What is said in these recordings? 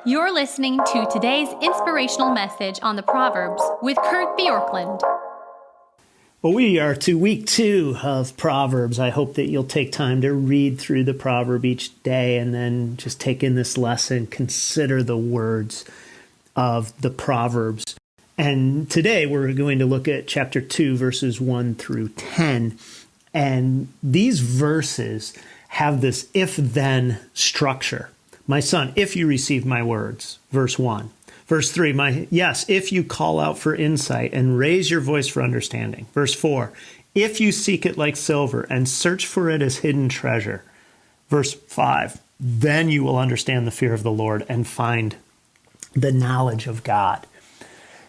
You're listening to today's inspirational message on the Proverbs with Kurt Bjorklund. Well, we are to week 2 of Proverbs. I hope that you'll take time to read through the proverb each day and then just take in this lesson, consider the words of the Proverbs. And today we're going to look at chapter 2, verses 1 through 10. And these verses have this if-then structure. My son, if you receive my words, verse 1. Verse 3, yes, if you call out for insight and raise your voice for understanding. Verse 4, if you seek it like silver and search for it as hidden treasure. Verse 5, then you will understand the fear of the Lord and find the knowledge of God.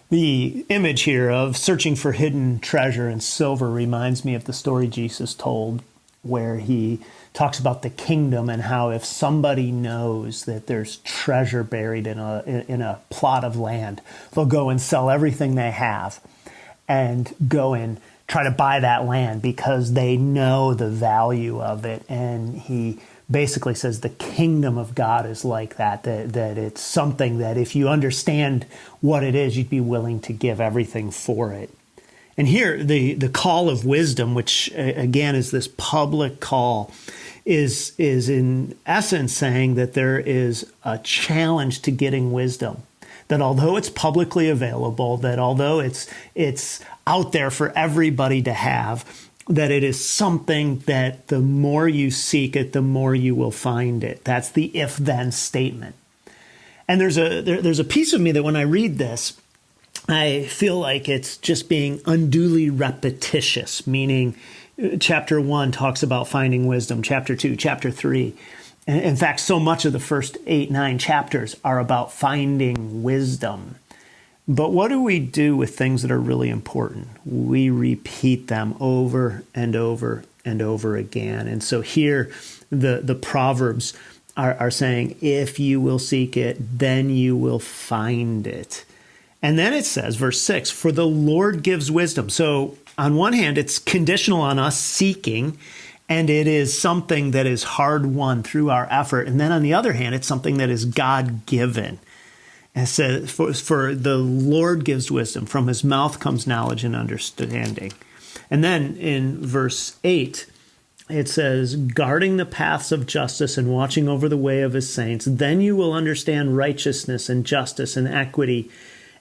The image here of searching for hidden treasure and silver reminds me of the story Jesus told where he talks about the kingdom and how if somebody knows that there's treasure buried in a plot of land, they'll go and sell everything they have and go and try to buy that land because they know the value of it. And he basically says the kingdom of God is like that it's something that if you understand what it is, you'd be willing to give everything for it. And here, the call of wisdom, which again is this public call, is in essence saying that there is a challenge to getting wisdom. That although it's publicly available, that although it's out there for everybody to have, that it is something that the more you seek it, the more you will find it. That's the if-then statement. And there's a piece of me that when I read this, I feel like it's just being unduly repetitious, meaning chapter 1 talks about finding wisdom, chapter 2, chapter 3. In fact, so much of the first 8, 9 chapters are about finding wisdom. But what do we do with things that are really important? We repeat them over and over and over again. And so here, the Proverbs are saying, if you will seek it, then you will find it. And then it says, verse 6, for the Lord gives wisdom. So on one hand, it's conditional on us seeking, and it is something that is hard won through our effort. And then on the other hand, it's something that is God-given. And it says, for the Lord gives wisdom. From his mouth comes knowledge and understanding. And then in verse 8, it says, guarding the paths of justice and watching over the way of his saints, then you will understand righteousness and justice and equity,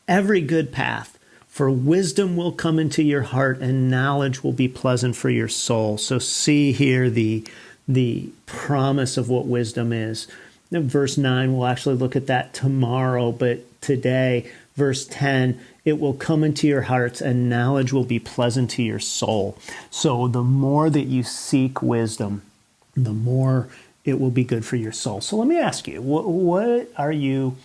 every good path, for wisdom will come into your heart and knowledge will be pleasant for your soul. So see here the promise of what wisdom is. Verse 9, we'll actually look at that tomorrow, but today, verse 10, it will come into your hearts and knowledge will be pleasant to your soul. So the more that you seek wisdom, the more it will be good for your soul. So let me ask you, what are you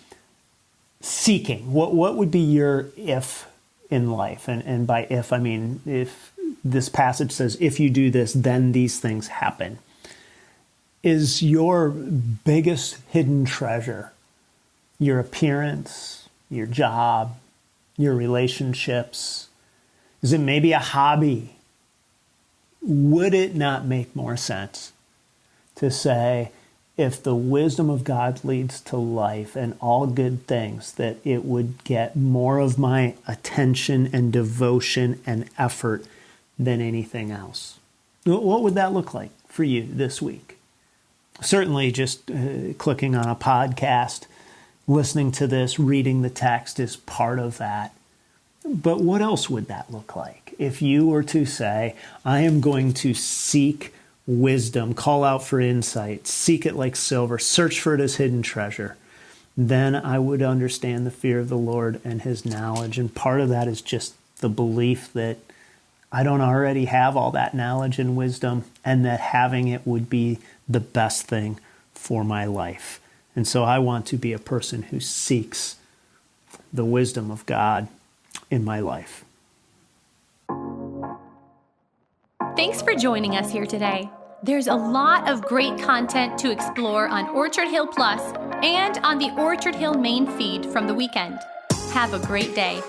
seeking? What would be your if in life? And by if, I mean if this passage says, if you do this, then these things happen. Is your biggest hidden treasure your appearance, your job, your relationships? Is it maybe a hobby? Would it not make more sense to say, if the wisdom of God leads to life and all good things, that it would get more of my attention and devotion and effort than anything else? What would that look like for you this week? Certainly just clicking on a podcast, listening to this, reading the text is part of that. But what else would that look like? If you were to say, I am going to seek wisdom, call out for insight, seek it like silver, search for it as hidden treasure, then I would understand the fear of the Lord and his knowledge. And part of that is just the belief that I don't already have all that knowledge and wisdom, and that having it would be the best thing for my life. And so I want to be a person who seeks the wisdom of God in my life. Thanks for joining us here today. There's a lot of great content to explore on Orchard Hill Plus and on the Orchard Hill main feed from the weekend. Have a great day.